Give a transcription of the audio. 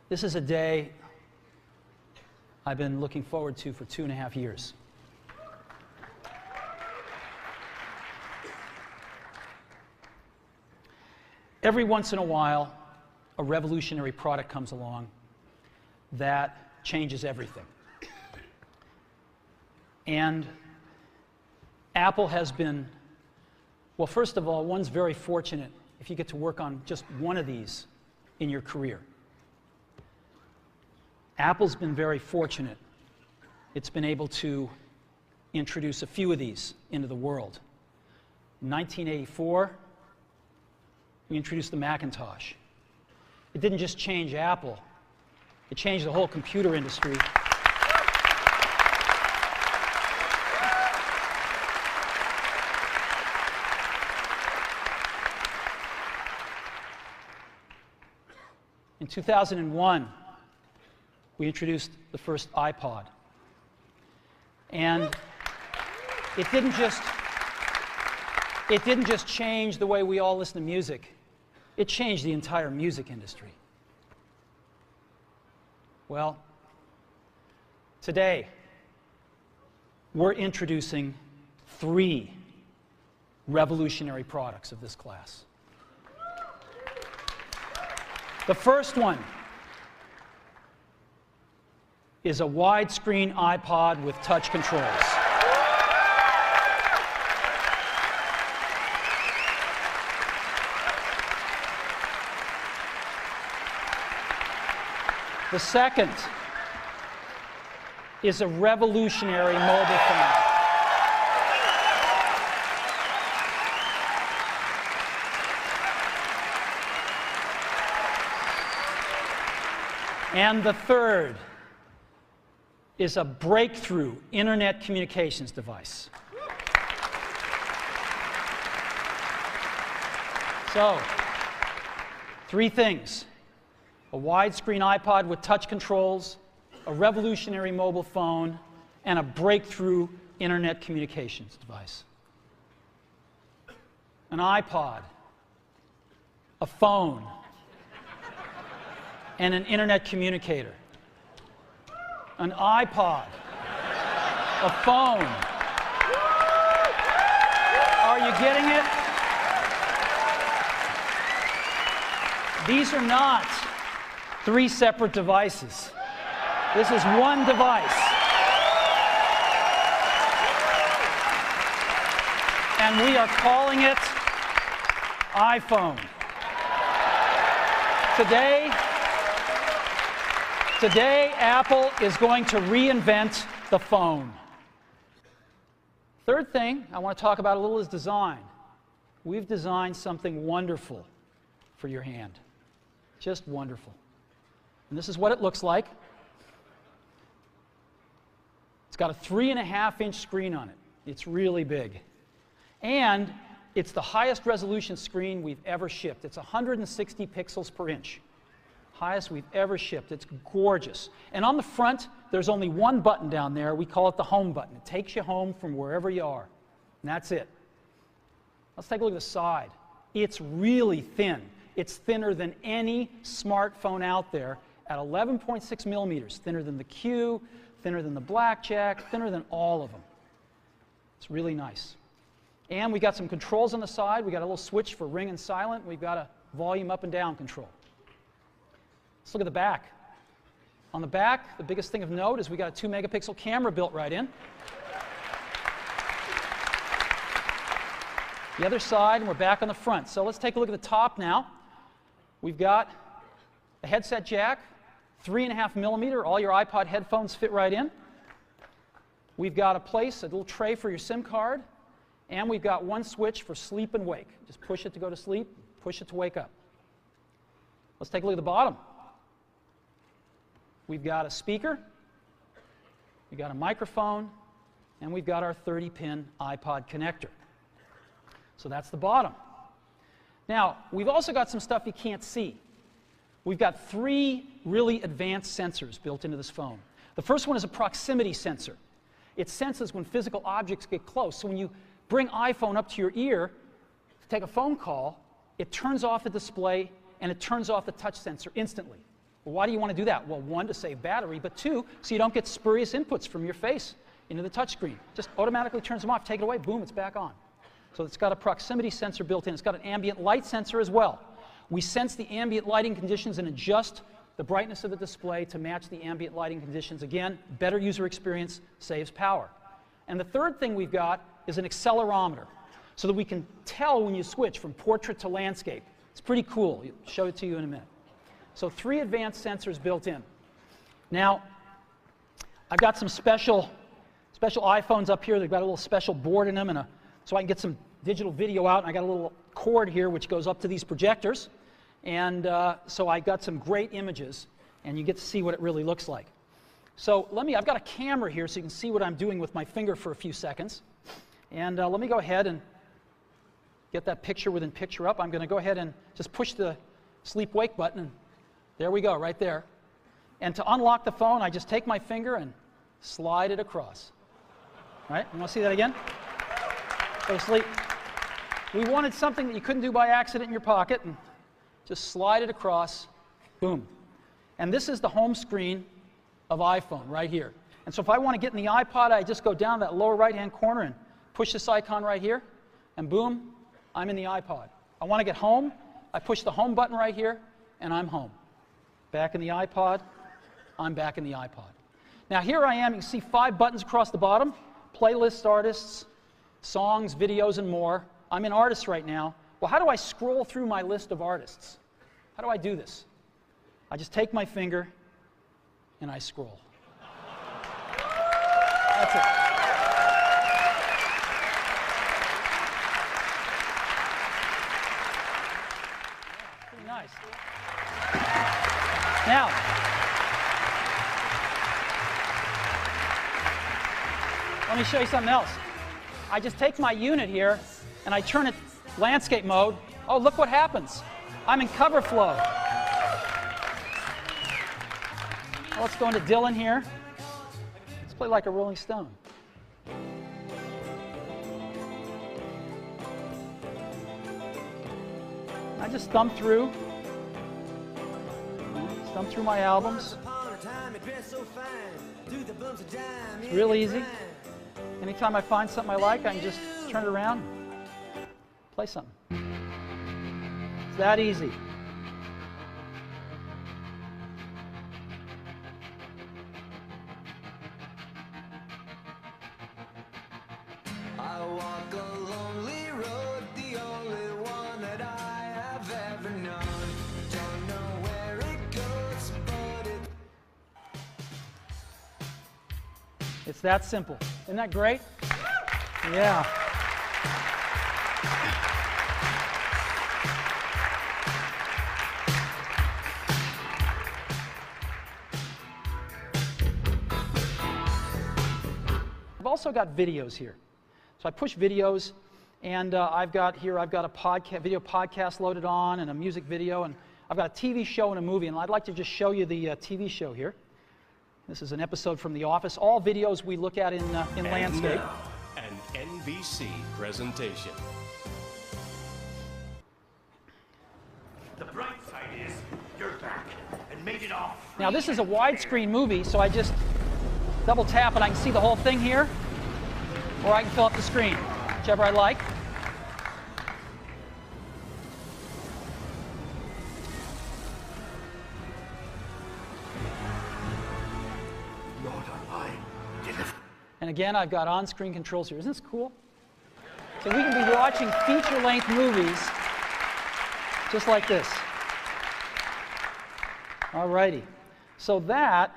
This is a day I've been looking forward to for 2.5 years. Every once in a while, a revolutionary product comes along that changes everything. And Apple has been, well, first of all, one's very fortunate if you get to work on just one of these in your career. Apple's been very fortunate. It's been able to introduce a few of these into the world. In 1984, we introduced the Macintosh. It didn't just change Apple, it changed the whole computer industry. In 2001, we introduced the first iPod. And it didn't just change the way we all listen to music. It changed the entire music industry. Well, today, we're introducing 3 revolutionary products of this class. The first one is a widescreen iPod with touch controls. The second is a revolutionary mobile phone. And the third is a breakthrough internet communications device. So, 3 things: a widescreen iPod with touch controls, a revolutionary mobile phone, and a breakthrough internet communications device. An iPod, a phone, and an internet communicator. An iPod, a phone. Are you getting it? These are not 3 separate devices. This is one device. And we are calling it iPhone. Today, Apple is going to reinvent the phone. Third thing I want to talk about a little is design. We've designed something wonderful for your hand. Just wonderful. And this is what it looks like. It's got a 3.5-inch screen on it. It's really big. And it's the highest resolution screen we've ever shipped. It's 160 pixels per inch. Highest we've ever shipped. It's gorgeous. And on the front, there's only one button down there. We call it the home button. It takes you home from wherever you are. And that's it. Let's take a look at the side. It's really thin. It's thinner than any smartphone out there at 11.6 millimeters. Thinner than the Q, thinner than the Blackjack, thinner than all of them. It's really nice. And we got some controls on the side. We got a little switch for ring and silent. We've got a volume up and down control. Let's look at the back. On the back, the biggest thing of note is we got a 2-megapixel camera built right in. The other side, and we're back on the front. So let's take a look at the top now. We've got a headset jack, 3.5 millimeter. All your iPod headphones fit right in. We've got a little tray for your SIM card. And we've got one switch for sleep and wake. Just push it to go to sleep, push it to wake up. Let's take a look at the bottom. We've got a speaker, we've got a microphone, and we've got our 30-pin iPod connector. So that's the bottom. Now, we've also got some stuff you can't see. We've got 3 really advanced sensors built into this phone. The first one is a proximity sensor. It senses when physical objects get close. So when you bring iPhone up to your ear to take a phone call, it turns off the display and it turns off the touch sensor instantly. Well, why do you want to do that? Well, one, to save battery, but two, so you don't get spurious inputs from your face into the touchscreen. Just automatically turns them off, take it away, boom, it's back on. So it's got a proximity sensor built in. It's got an ambient light sensor as well. We sense the ambient lighting conditions and adjust the brightness of the display to match the ambient lighting conditions. Again, better user experience, saves power. And the third thing we've got is an accelerometer, so that we can tell when you switch from portrait to landscape. It's pretty cool. I'll show it to you in a minute. So 3 advanced sensors built in. Now, I've got some special iPhones up here. They've got a little special board in them, and so I can get some digital video out. And I got a little cord here which goes up to these projectors. And so I got some great images, and you get to see what it really looks like. So I've got a camera here so you can see what I'm doing with my finger for a few seconds. And let me go ahead and get that picture within picture up. I'm going to go ahead and just push the sleep-wake button, and there we go, right there. And to unlock the phone, I just take my finger and slide it across. Right? You want to see that again? Go to sleep. We wanted something that you couldn't do by accident in your pocket, and just slide it across, boom. And this is the home screen of iPhone right here. And so if I want to get in the iPod, I just go down that lower right-hand corner and push this icon right here, and boom, I'm in the iPod. I want to get home, I push the home button right here, and I'm home. Back in the iPod, I'm back in the iPod. Now here I am, you can see 5 buttons across the bottom, playlists, artists, songs, videos, and more. I'm in artists right now. Well, how do I scroll through my list of artists? How do I do this? I just take my finger and I scroll. That's it. Pretty nice. Now, let me show you something else. I just take my unit here and I turn it landscape mode. Oh, look what happens. I'm in cover flow. Well, let's go into Dylan here. Let's play like a Rolling Stone. I just thumb through my albums. It's real easy. Anytime I find something I like, I can just turn it around, play something. It's that easy. I walk a lonely road, the only one that I have ever known. Don't know where it goes, but It's that simple. Isn't that great? Yeah. I've also got videos here. So I push videos, and I've got a video podcast loaded on, and a music video, and I've got a TV show and a movie, and I'd like to just show you the TV show here. This is an episode from The Office. All videos we look at in landscape. Now, an NBC presentation. The bright side is you're back and made it off. Now this is a widescreen movie, so I just double tap and I can see the whole thing here, or I can fill up the screen, whichever I like. And again, I've got on-screen controls here. Isn't this cool? So we can be watching feature-length movies just like this. All righty. So that